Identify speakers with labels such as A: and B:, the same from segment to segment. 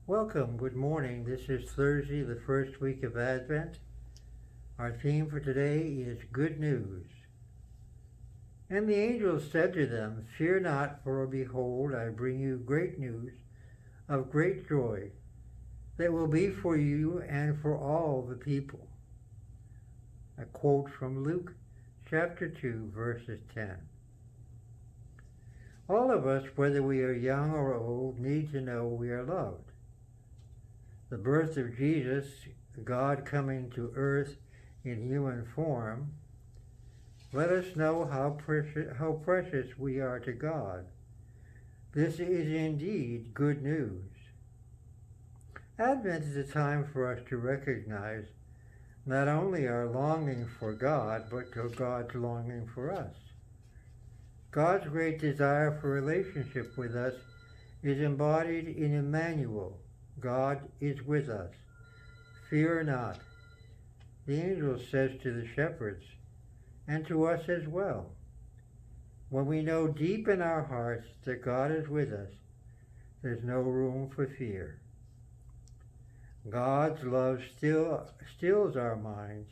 A: Welcome, good morning. This is Thursday, the first week of Advent. Our theme for today is Good News. And the angel said to them, Fear not, for behold, I bring you great news of great joy that will be for you and for all the people. A quote from Luke chapter 2, verses 10. All of us, whether we are young or old, need to know we are loved. The birth of Jesus, God coming to earth in human form, let us know how precious we are to God. This is indeed good news. Advent is a time for us to recognize not only our longing for God, but God's longing for us. God's great desire for relationship with us is embodied in Emmanuel. God is with us. Fear not. The angel says to the shepherds, and to us as well. When we know deep in our hearts that God is with us, there's no room for fear. God's love stills our minds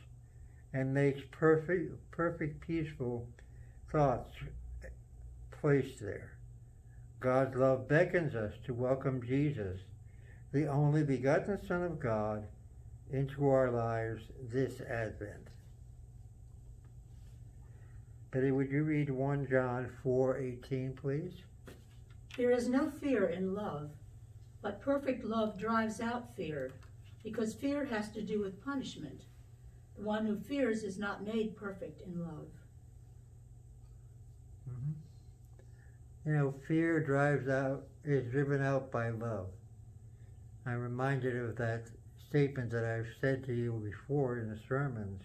A: and makes perfect peaceful thoughts placed there. God's love beckons us to welcome Jesus, the only begotten Son of God, into our lives this Advent. Betty, would you read 1 John 4:18, please?
B: There is no fear in love, but perfect love drives out fear, because fear has to do with punishment. The one who fears is not made perfect in love.
A: Fear is driven out by love. I'm reminded of that statement that I've said to you before in the sermons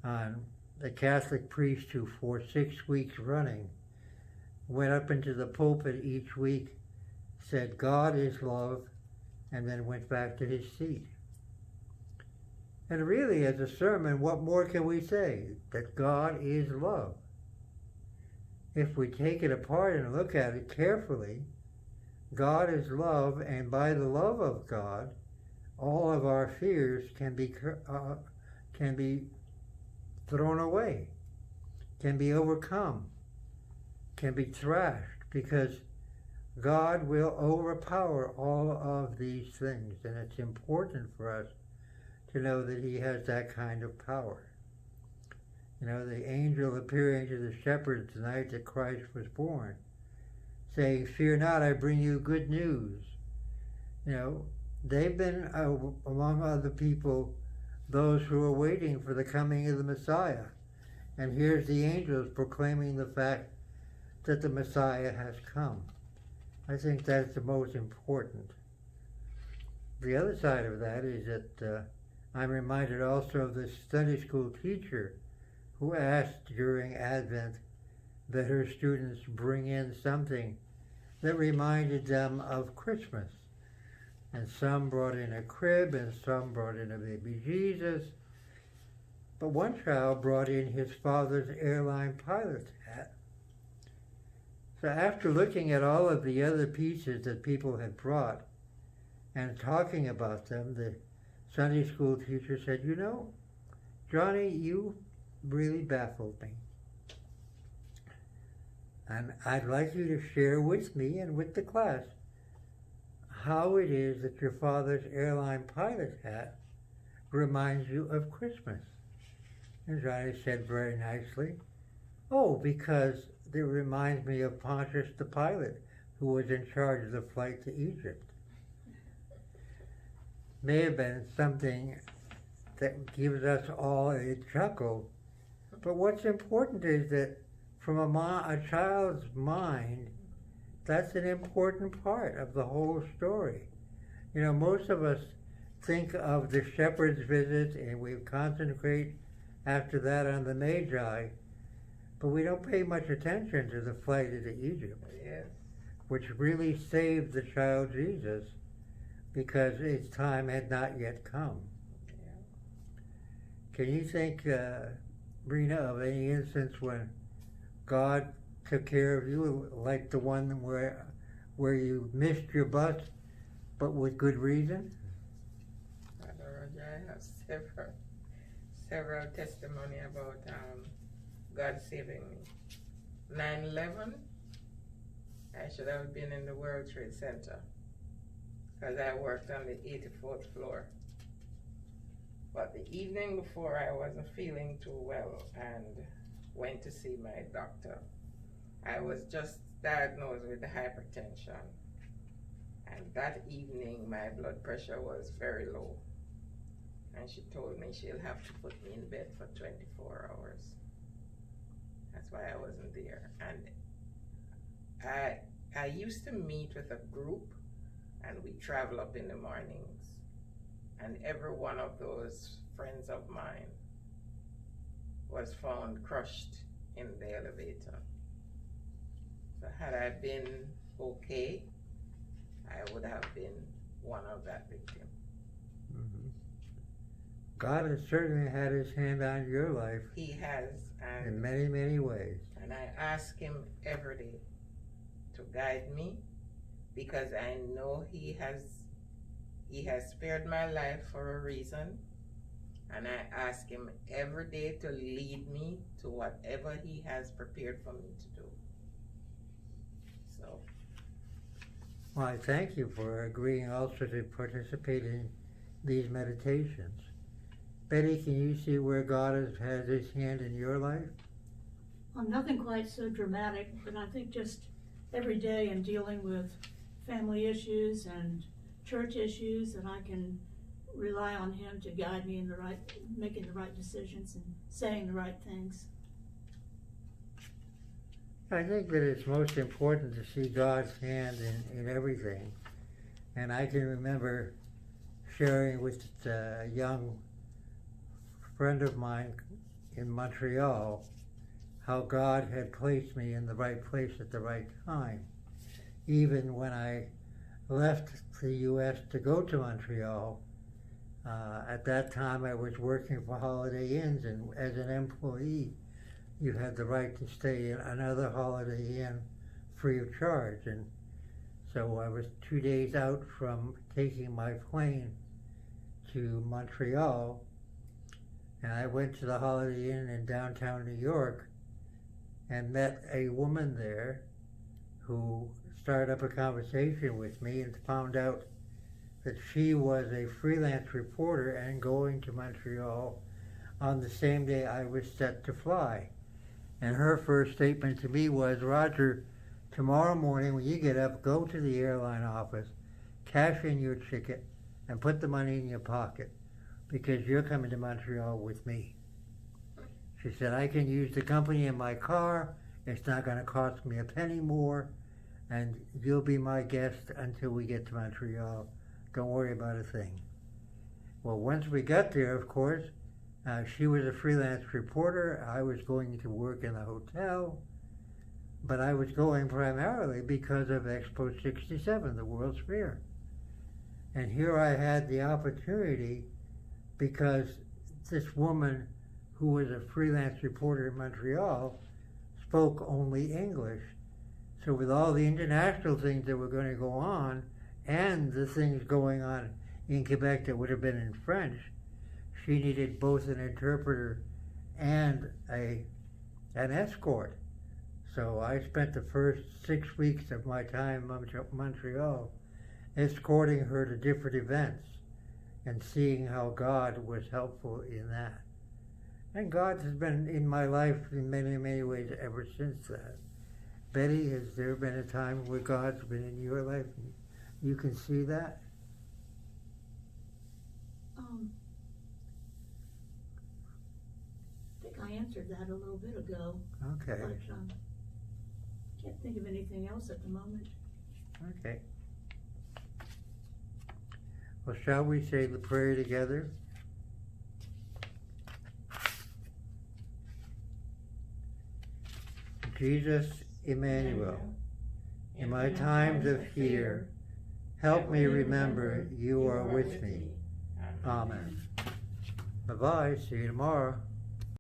A: on the Catholic priest who for 6 weeks running went up into the pulpit each week, said, God is love, and then went back to his seat. And really, as a sermon, what more can we say? That God is love. If we take it apart and look at it carefully, God is love, and by the love of God, all of our fears can be thrown away, can be overcome, can be thrashed, because God will overpower all of these things, and it's important for us to know that he has that kind of power. The angel appearing to the shepherds the night that Christ was born, saying, Fear not, I bring you good news. They've been, among other people, those who are waiting for the coming of the Messiah. And here's the angels proclaiming the fact that the Messiah has come. I think that's the most important. The other side of that is that I'm reminded also of the Sunday school teacher who asked during Advent that her students bring in something that reminded them of Christmas. And some brought in a crib, and some brought in a baby Jesus. But one child brought in his father's airline pilot's hat. So after looking at all of the other pieces that people had brought and talking about them, the Sunday school teacher said, Johnny, you really baffled me. And I'd like you to share with me and with the class how it is that your father's airline pilot hat reminds you of Christmas. And Johnny said very nicely, because it reminds me of Pontius the Pilate, who was in charge of the flight to Egypt. May have been something that gives us all a chuckle, but what's important is that from a child's mind, that's an important part of the whole story. Most of us think of the shepherd's visit and we concentrate after that on the Magi, but we don't pay much attention to the flight into Egypt, which really saved the child Jesus because its time had not yet come. Can you think, Rena, of any instance when God took care of you, like the one where you missed your bus but with good reason?
C: Father Roger, I have several testimony about God saving me. 9/11, I should have been in the World Trade Center because I worked on the 84th floor. But the evening before, I wasn't feeling too well and went to see my doctor. I was just diagnosed with hypertension, and that evening my blood pressure was very low, and she told me she'll have to put me in bed for 24 hours. That's why I wasn't there. And I used to meet with a group, and we travel up in the mornings, and every one of those friends of mine was found crushed in the elevator. So had I been okay, I would have been one of that victim.
A: Mm-hmm. God has certainly had his hand on your life.
C: He has,
A: in
C: and
A: many, many ways.
C: I ask him every day to guide me, because I know he has spared my life for a reason, and I ask him every day to lead me to whatever he has prepared for me to do. So,
A: Well, I thank you for agreeing also to participate in these meditations. Betty, can you see where God has had his hand in your life?
B: Well, nothing quite so dramatic, but I think just every day in dealing with family issues and church issues, that I can rely on him to guide me in making the right decisions and saying the right things.
A: I think that it's most important to see God's hand in everything. And I can remember sharing with a young friend of mine in Montreal how God had placed me in the right place at the right time. Even when I left the U.S. to go to Montreal, at that time I was working for Holiday Inns, and as an employee, you had the right to stay in another Holiday Inn free of charge. And so I was 2 days out from taking my plane to Montreal, and I went to the Holiday Inn in downtown New York and met a woman there who started up a conversation with me and found out that she was a freelance reporter and going to Montreal on the same day I was set to fly. And her first statement to me was, Roger, tomorrow morning when you get up, go to the airline office, cash in your ticket, and put the money in your pocket, because you're coming to Montreal with me. She said, I can use the company in my car, it's not going to cost me a penny more, and you'll be my guest until we get to Montreal. Don't worry about a thing. Well, once we got there, of course, she was a freelance reporter. I was going to work in a hotel, but I was going primarily because of Expo 67, the World's Fair. And here I had the opportunity, because this woman who was a freelance reporter in Montreal spoke only English. So with all the international things that were going to go on, and the things going on in Quebec that would have been in French, she needed both an interpreter and an escort. So I spent the first 6 weeks of my time in Montreal escorting her to different events and seeing how God was helpful in that. And God has been in my life in many, many ways ever since that. Betty, has there been a time where God's been in your life and you can see that?
B: I think I answered that a little bit ago.
A: Okay.
B: But can't think of anything else at the moment.
A: Okay. Well, shall we say the prayer together? Jesus, Emmanuel, in my times of fear, help me remember you are with me. Amen. Bye-bye. See you tomorrow.